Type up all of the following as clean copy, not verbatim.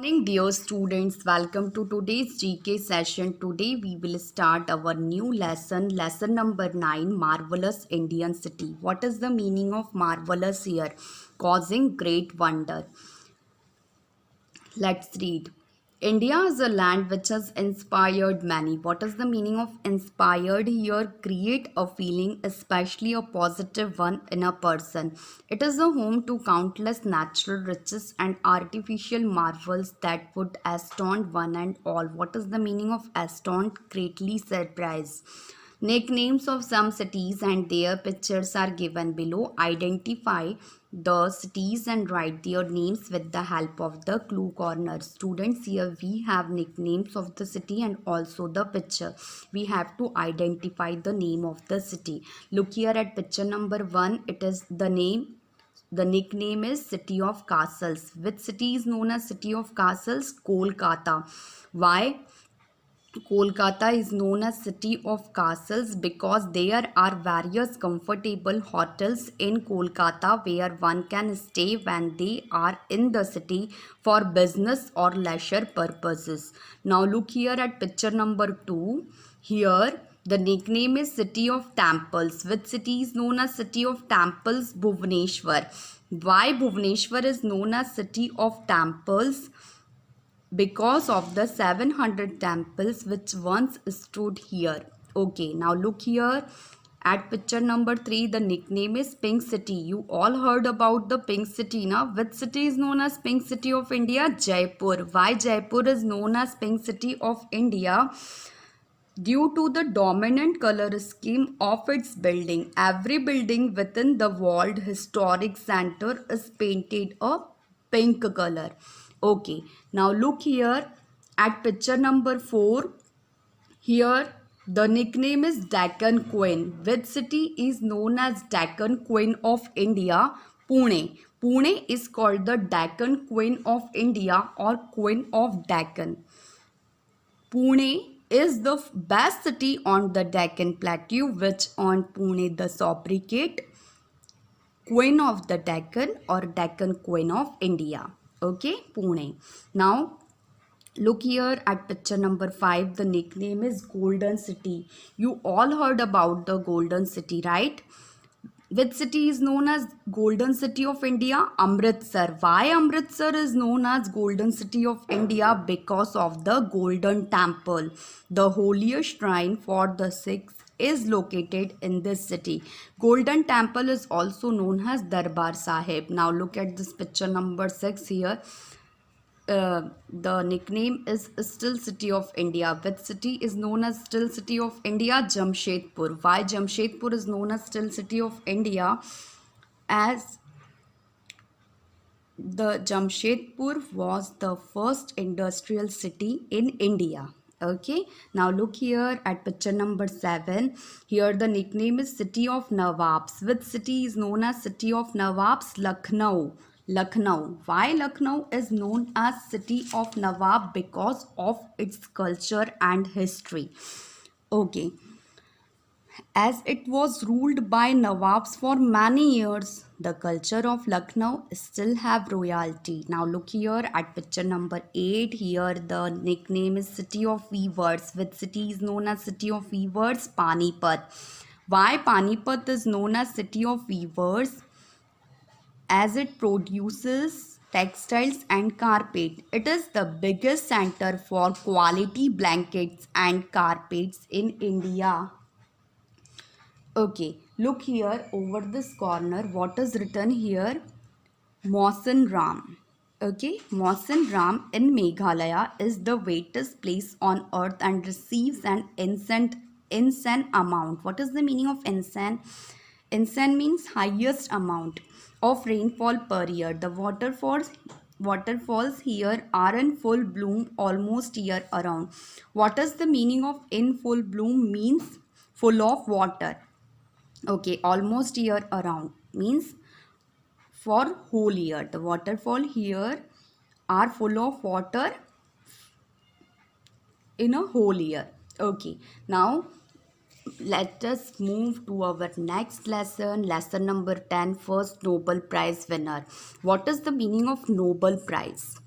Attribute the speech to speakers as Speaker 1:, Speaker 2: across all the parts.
Speaker 1: Morning, dear students. Welcome to today's GK session. Today we will start our new lesson number 9, Marvelous Indian City. What is the meaning of marvelous here? Causing great wonder. Let's read. India is a land which has inspired many. What is the meaning of inspired here? Create a feeling, especially a positive one in a person. It is a home to countless natural riches and artificial marvels that would astound one and all. What is the meaning of astound? Greatly surprise. Nicknames of some cities and their pictures are given below. Identify the cities and write their names with the help of the clue corner. Students, here we have nicknames of the city and also the picture. We have to identify the name of the city. Look here at picture number 1. It is the name. The nickname is City of Castles. Which city is known as City of Castles? Kolkata. Why? Kolkata is known as City of Castles because there are various comfortable hotels in Kolkata where one can stay when they are in the city for business or leisure purposes. Now look here at picture number 2. Here the nickname is City of Temples. Which city is known as City of Temples? Bhubaneswar. Why Bhubaneswar is known as City of Temples? Because of the 700 temples which once stood here. Okay, now look here at picture number 3. The nickname is Pink City. You all heard about the Pink City now. Which city is known as Pink City of India? Jaipur. Why Jaipur is known as Pink City of India? Due to the dominant color scheme of its building. Every building within the walled historic center is painted a pink color. Okay, now look here at picture number 4. Here the nickname is Deccan Queen. Which city is known as Deccan Queen of India? Pune. Pune is called the Deccan Queen of India or Queen of Deccan. Pune is the best city on the Deccan Plateau, which on Pune the sobriquet Queen of the Deccan or Deccan Queen of India. Okay, Pune. Now look here at picture number 5. The nickname is Golden City. You all heard about the Golden City, right? Which city is known as Golden City of India? Amritsar. Why Amritsar is known as Golden City of India? Because of the Golden Temple. The holiest shrine for the Sikhs is located in this city. Golden Temple is also known as Darbar Sahib. Now look at this picture number 6 here. The nickname is Still City of India. Which city is known as Still City of India? Jamshedpur. Why Jamshedpur is known as Still City of India? As the Jamshedpur was the first industrial city in India. Okay, now look here at picture number 7. Here the nickname is City of Nawabs. Which city is known as City of Nawabs? Lucknow. Lucknow. Why Lucknow is known as City of Nawab? Because of its culture and history. Okay, as it was ruled by Nawabs for many years, the culture of Lucknow still have royalty. Now look here at picture number 8. Here the nickname is City of Weavers. Which city is known as City of Weavers? Panipat. Why Panipat is known as City of Weavers? As it produces textiles and carpet. It is the biggest center for quality blankets and carpets in India. Okay, look here over this corner. What is written here? Mawson Ram. Okay, Mawson Ram in Meghalaya is the wettest place on earth and receives an insane amount. What is the meaning of insane? Insane means highest amount of rainfall per year. The waterfalls here are in full bloom almost year around. What is the meaning of in full bloom? Means full of water. Okay, almost year around means for whole year. The waterfall here are full of water in a whole year. Okay, now let us move to our next lesson. Lesson number 10. First Nobel Prize winner. What is the meaning of Nobel Prize?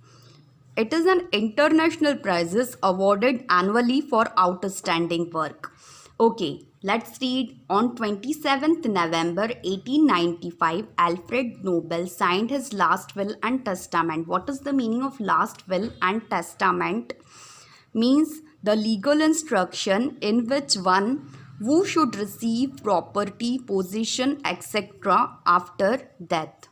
Speaker 1: It is an international prizes awarded annually for outstanding work. Okay, let's read. On 27th November 1895, Alfred Nobel signed his last will and testament. What is the meaning of last will and testament? Means the legal instruction in which one who should receive property, possession, etc. after death,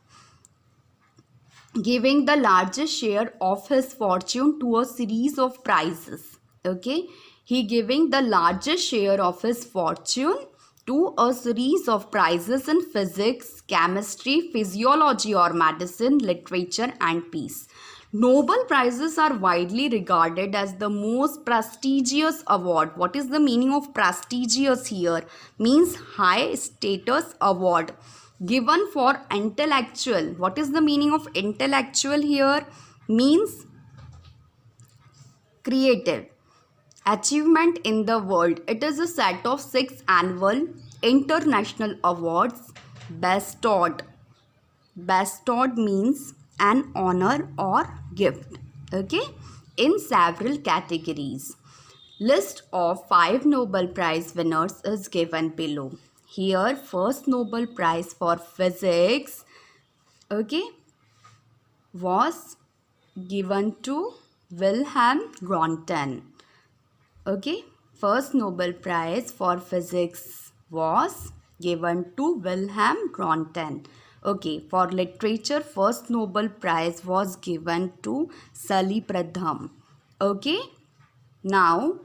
Speaker 1: giving the largest share of his fortune to a series of prizes. Okay, he giving the largest share of his fortune to a series of prizes in physics, chemistry, physiology or medicine, literature and peace. Nobel Prizes are widely regarded as the most prestigious award. What is the meaning of prestigious here? Means high status award given for intellectual. What is the meaning of intellectual here? Means creative achievement in the world. It is a set of 6 annual international awards bestowed. Bestowed means an honor or gift. Okay, in several categories. List of 5 Nobel Prize winners is given below. Here, first Nobel Prize for physics, okay, was given to Wilhelm Röntgen. Okay, first Nobel Prize for physics was given to Wilhelm Röntgen. Okay, for literature, first Nobel Prize was given to Sully Pradham. Okay, now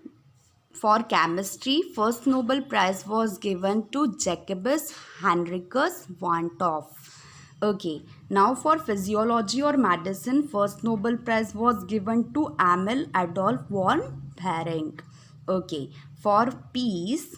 Speaker 1: for chemistry, first Nobel Prize was given to Jacobus Henricus van 't Hoff. Okay, now for physiology or medicine, first Nobel Prize was given to Emil Adolf von Behring. Okay, for peace,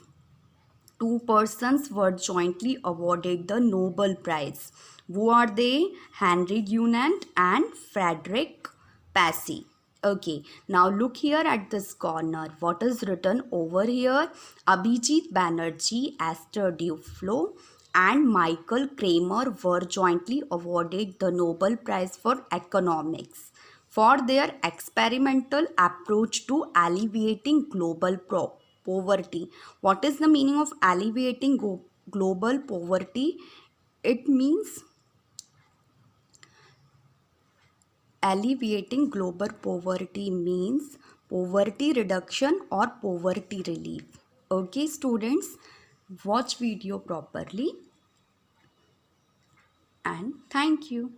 Speaker 1: 2 persons were jointly awarded the Nobel Prize. Who are they? Henry Dunant and Frederick Passy. Okay, now look here at this corner. What is written over here? Abhijit Banerjee, Esther Duflo and Michael Kramer were jointly awarded the Nobel Prize for Economics for their experimental approach to alleviating global poverty. What is the meaning of alleviating global poverty? It means alleviating global poverty means poverty reduction or poverty relief. Okay, students, watch video properly and thank you.